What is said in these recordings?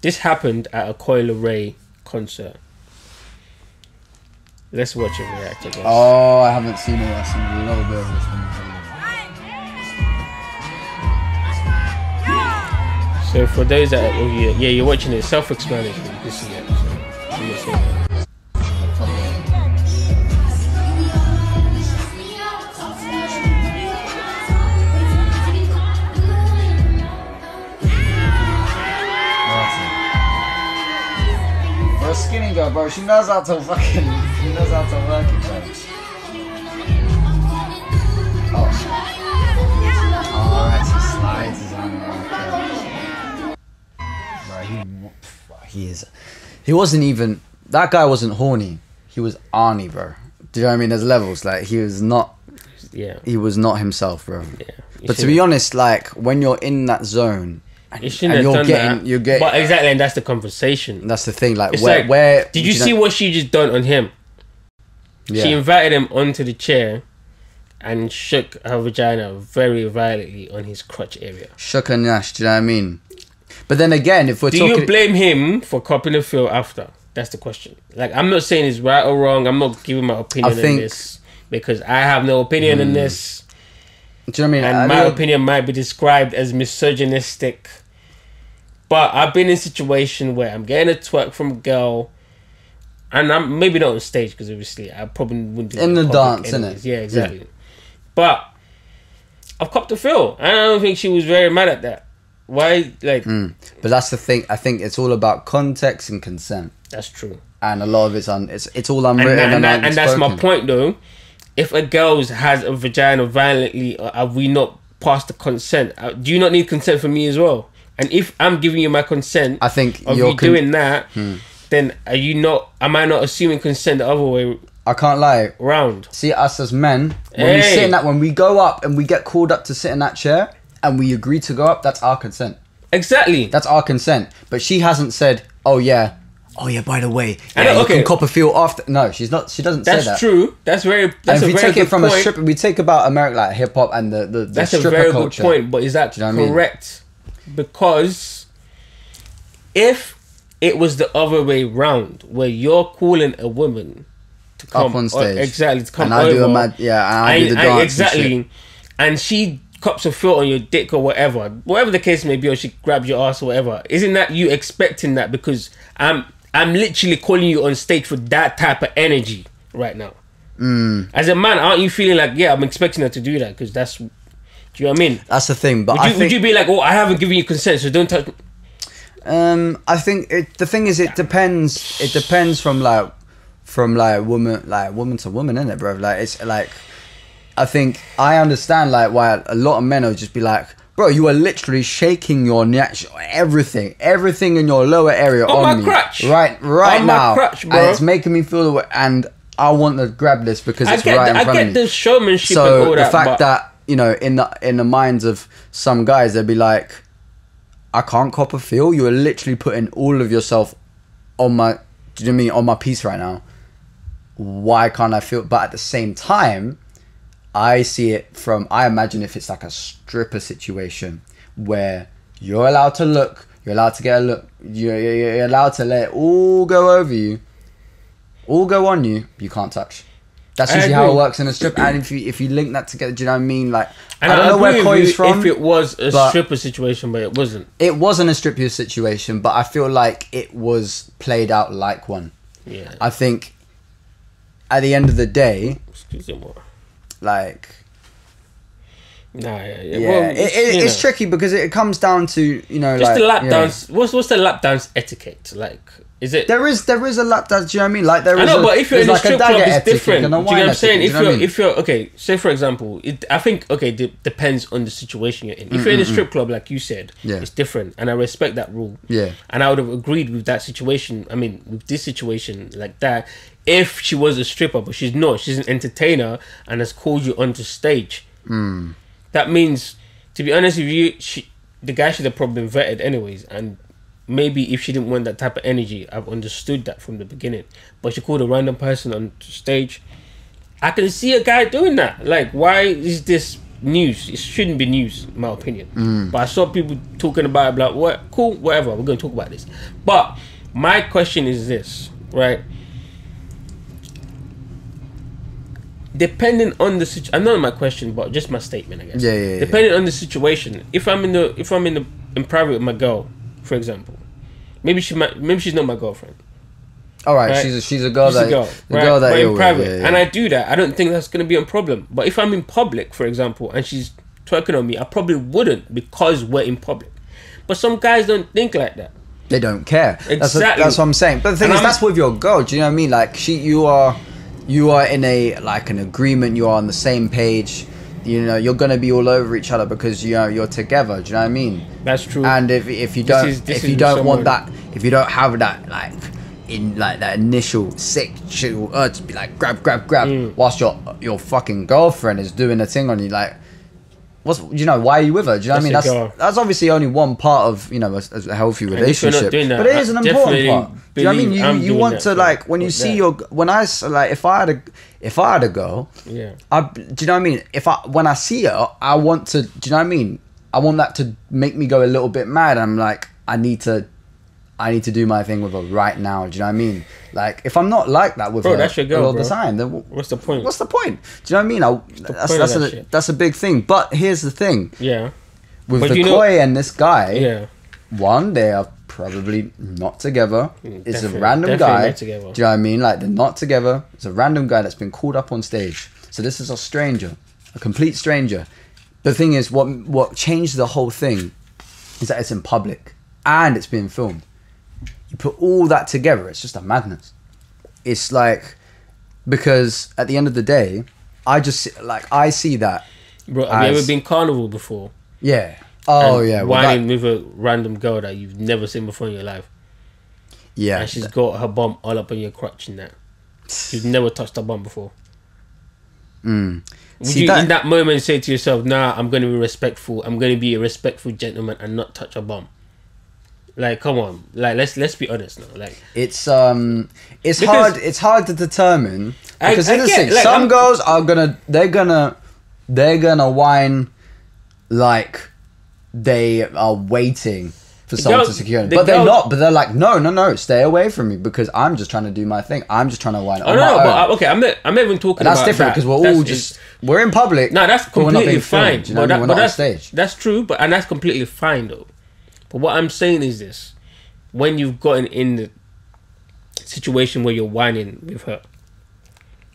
This happened at a Coi Leray concert. Let's watch it react, I guess. Oh, I haven't seen it. I've seen a little bit of this one. So for those that, yeah, you're watching it, self-explanatory. You can see it. So, I'm not saying that. For a skinny girl, bro, she knows how to fucking, she knows how to work it, bro. Oh, right, she slides his arm. Okay. Bro, he wasn't even, that guy wasn't horny. He was Arnie, bro. Do you know what I mean? There's levels. Like, he was not, he was not himself, bro. Yeah. But to be honest, like, when you're in that zone, you shouldn't have done that. You're getting, but exactly, and that's the conversation. That's the thing. Like, it's where did you see what she just done on him? Yeah. She invited him onto the chair and shook her vagina very violently on his crotch area. Shook her nash. Do you know what I mean? But then again, if we're talking, do you blame him for copping the feel after? That's the question. Like, I'm not saying it's right or wrong. I'm not giving my opinion on this because I have no opinion on this. Do you know what I mean? And my opinion might be described as misogynistic. But I've been in a situation where I'm getting a twerk from a girl, and I'm maybe not on stage because obviously I probably wouldn't do it in the dance, innit? Yeah, exactly. Yeah. But I've copped a feel, and I don't think she was very mad at that. Why, like? But that's the thing. I think it's all about context and consent. That's true. And a lot of it's it's all unwritten and that's my point, though. If a girl has a vagina violently, have we not passed the consent? Do you not need consent from me as well? And if I'm giving you my consent, I think of you doing that, then are you not? Am I not assuming consent the other way? I can't lie. Round. See, us as men, when we sit in that, when we go up and we get called up to sit in that chair, and we agree to go up, that's our consent. Exactly. That's our consent. But she hasn't said, "Oh yeah, by the way, you can cop a feel after." No, she's not. She doesn't say that. That's true. That's very. That's and if a we very take it from point. a stripper, we take about America, like hip hop and the that's stripper a very culture. good point. But is that correct? Because if it was the other way round, where you're calling a woman to come up on stage, exactly, to come and over, I do a mad, and I do the dance, exactly, and she cups a foot on your dick or whatever the case may be, or she grabs your ass or whatever. Isn't that you expecting that? Because I'm literally calling you on stage for that type of energy right now. As a man, aren't you feeling like, yeah, I'm expecting her to do that? Because that's, do you know what I mean? That's the thing. But would you be like, oh, I haven't given you consent, so don't touch me? I think the thing is, it depends. It depends from woman to woman, innit, bro? Like, it's like, I think I understand like why a lot of men will just be like, bro, you are literally shaking your neck, everything in your lower area on me, crutch. right on now, my crutch, bro. and it's making me feel the way, and I want to grab this because it's right in front of me. I get the showmanship. So and all the that, fact that, you know, in the minds of some guys, they'd be like, I can't cop a feel. You are literally putting all of yourself on my, do you know what I mean, on my piece right now. Why can't I feel? But at the same time, I see it from, I imagine if it's like a stripper situation where you're allowed to look, you're allowed to get a look, you're allowed to let it all go over you, all go on you, you can't touch. That's usually how it works in a strip. And if you link that together, do you know what I mean? Like, and I don't know where Coi's from. If it was a stripper situation, but it wasn't. It wasn't a stripper situation, but I feel like it was played out like one. Yeah. I think at the end of the day, like, it's tricky because it comes down to, you know, just like, the lap dance. What's the lap dance etiquette like? Is it there is a lap dance? Do you know what I mean? Like, there is. I know, but if you're in a strip club, it's different. Do you know what I'm saying? If you're okay, say for example, I think depends on the situation you're in. If you're in a strip club, like you said, it's different, and I respect that rule. Yeah, and I would have agreed with that situation. I mean, with this situation like that, if she was a stripper, but she's not, she's an entertainer and has called you onto stage. That means, to be honest with you, the guy should have probably been vetted anyways, and maybe if she didn't want that type of energy, I've understood that from the beginning. But she called a random person on stage. I can see a guy doing that. Like, why is this news. It shouldn't be news, in my opinion. But I saw people talking about it, like, what? Cool, whatever. We're going to talk about this. But my question is this, right? Depending on the situation, not my question, but just my statement, I guess. Yeah. Depending on the situation, if I'm in private with my girl, for example, maybe she's not my girlfriend. All right, right? she's a girl that but you're in private, with, and I do that. I don't think that's going to be a problem. But if I'm in public, for example, and she's twerking on me, I probably wouldn't because we're in public. But some guys don't think like that. They don't care. Exactly. That's what I'm saying. But the thing is, that's with your girl. Do you know what I mean? Like you are in an agreement. You are on the same page. You know, you're gonna be all over each other because you're together. Do you know what I mean? That's true. And if you don't if you don't have that that initial sexual urge to be like grab whilst your fucking girlfriend is doing a thing on you, like why are you with her? Do you know what I mean? That's obviously only one part of a healthy relationship, but it is an important part. Do you know what I mean? You want to, like, when you see if I had a girl, do you know what I mean? When I see her, I want to, do you know what I mean? I want that to make me go a little bit mad. I'm like, I need to do my thing with her right now. Do you know what I mean? Like, if I'm not like that with her that's your girl, all the time, then what's the point? What's the point? Do you know what I mean? That's a big thing. But here's the thing. Yeah. With Coi and this guy, one, they are probably not together. It's a random guy. Do you know what I mean? Like, they're not together. It's a random guy that's been called up on stage. So this is a stranger, a complete stranger. The thing is, what changed the whole thing is that it's in public and it's being filmed. You put all that together, it's just a madness. It's like, because at the end of the day, I see that. Bro, have you ever been carnival before? Yeah. Oh, yeah. Whining with a random girl that you've never seen before in your life. Yeah. And she's got her bum all up on your crotch and that. You've never touched her bum before. Would you in that moment say to yourself, nah, I'm going to be respectful. I'm going to be a respectful gentleman and not touch her bum? Like, come on, like let's be honest now. Like, it's hard to determine because some girls are they're gonna whine like they are waiting for someone to secure them, but they're not. But they're like, no, stay away from me because I'm just trying to do my thing. I'm just trying to whine. I'm not even talking. That's different because we're in public. No, that's completely fine. You know what I mean? We're not on stage. That's true, and that's completely fine though. But what I'm saying is this: when you've gotten in the situation where you're whining with her,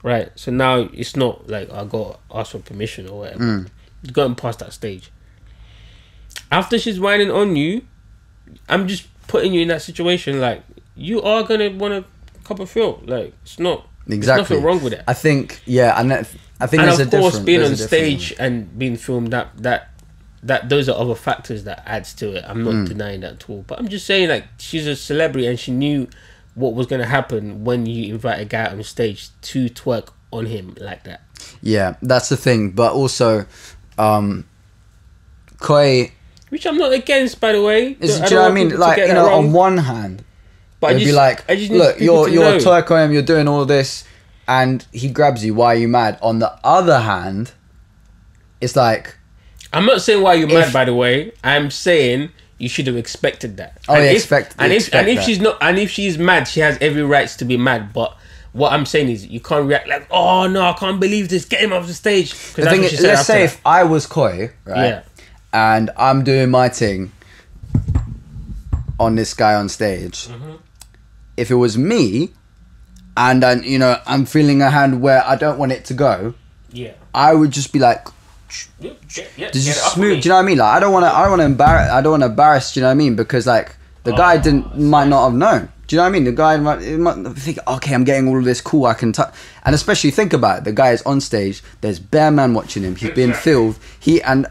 right? So now it's not like I got to ask for permission or whatever. You've gotten past that stage. After she's whining on you, I'm just putting you in that situation. Like, you are gonna want to cop a feel. Like, it's not exactly. There's nothing wrong with it. I think, and I think and of course, being on stage and being filmed, that those are other factors that adds to it. I'm not denying that at all. But I'm just saying, like, she's a celebrity and she knew what was going to happen when you invite a guy on stage to twerk on him like that. Yeah, that's the thing. But also, Coi... Which I'm not against, by the way. Do you know what I mean? Like, on one hand, but it'd be like, look, you're twerking him, you're doing all this, and he grabs you. Why are you mad? On the other hand, it's like... I'm not saying why you're mad, by the way. I'm saying you should have expected that. Oh, if she's mad, she has every right to be mad. But what I'm saying is, you can't react like, "Oh no, I can't believe this. Get him off the stage." The thing is, let's say if I was Coi, right, and I'm doing my thing on this guy on stage. If it was me, and I'm feeling a hand where I don't want it to go, I would just be like. Just smooth. Do you know what I mean? Like, I don't want to embarrass. Do you know what I mean? Because like the guy might not have known. Do you know what I mean? The guy might think, okay, I'm getting all of this, cool. I can touch. And especially think about it. The guy is on stage. There's bare man watching him. He's being filmed. And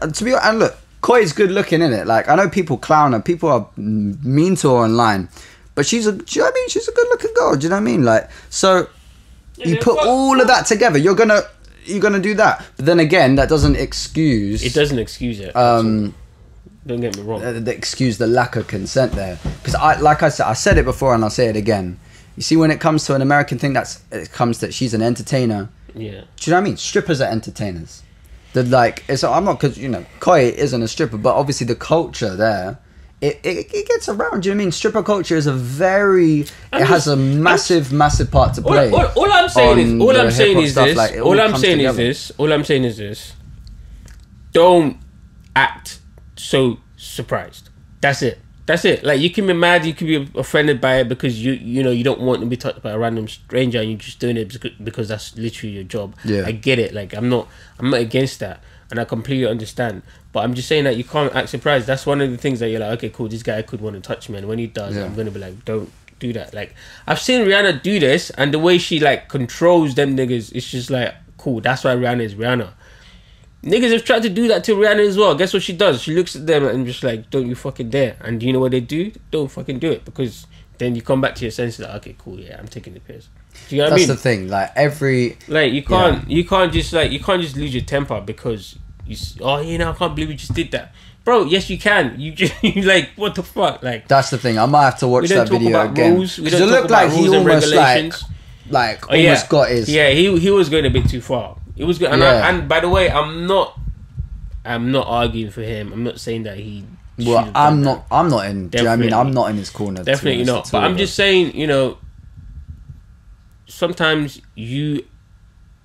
look, Coi's good looking, in it. Like, I know people clown her. People are mean to her online, but do you know what I mean? She's a good looking girl. Do you know what I mean? Like, so you put all of that together. You're gonna do that, but then again, that doesn't excuse. It doesn't excuse it. Don't get me wrong. Excuse the lack of consent there, because I said it before, and I'll say it again. You see, when it comes to an American thing, it comes that she's an entertainer. Yeah. Do you know what I mean? Strippers are entertainers. I'm not, because Coi isn't a stripper, but obviously the culture there, it gets around. Do you know what I mean? Stripper culture is it has a massive part to play. All I'm saying is this. Don't act so surprised. That's it. Like, you can be mad, you can be offended by it because you don't want to be touched by a random stranger and you're just doing it because that's literally your job. Yeah. I get it. Like, I'm not against that, and I completely understand. But I'm just saying that you can't act surprised. That's one of the things that you're like, okay, cool, this guy could want to touch me, and when he does, I'm gonna be like, don't do that. Like, I've seen Rihanna do this, and the way she like controls them niggas, it's just like, cool. That's why Rihanna is Rihanna. Niggas have tried to do that to Rihanna as well. Guess what she does? She looks at them and just like, don't you fucking dare. And do you know what they do? Don't fucking do it, because then you come back to your senses like, okay, cool, yeah, I'm taking the piss. Do you know what I mean? That's the thing. Like, you can't just lose your temper because I can't believe you just did that. Bro, yes you can. You like, what the fuck? Like, that's the thing. I might have to watch that video again. We don't talk about rules and regulations. Almost got his. Yeah, he was going a bit too far. It was good, and by the way, I'm not arguing for him. I'm not saying that he. Well, I'm not in. Do you know what I mean? I'm not in his corner. Definitely not. But I'm just saying, sometimes you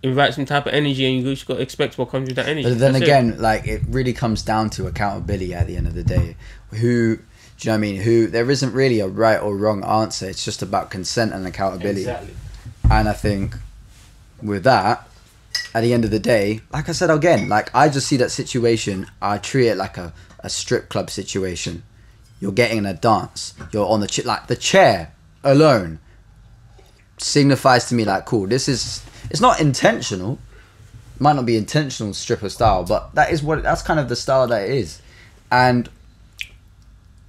invite some type of energy, and you just got to expect what comes with that energy. But then again, like, it really comes down to accountability at the end of the day. Do you know what I mean? There isn't really a right or wrong answer. It's just about consent and accountability. Exactly. And I think with that, at the end of the day, like I said again, like, I just see that situation, I treat it like a strip club situation. You're getting in a dance, you're on the like the chair alone signifies to me like, cool, it's not intentional, might not be intentional stripper style, but that's kind of the style that it is. And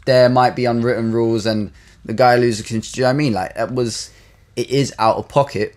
there might be unwritten rules, and the guy loses control. Do you know what I mean? Like, it is out of pocket,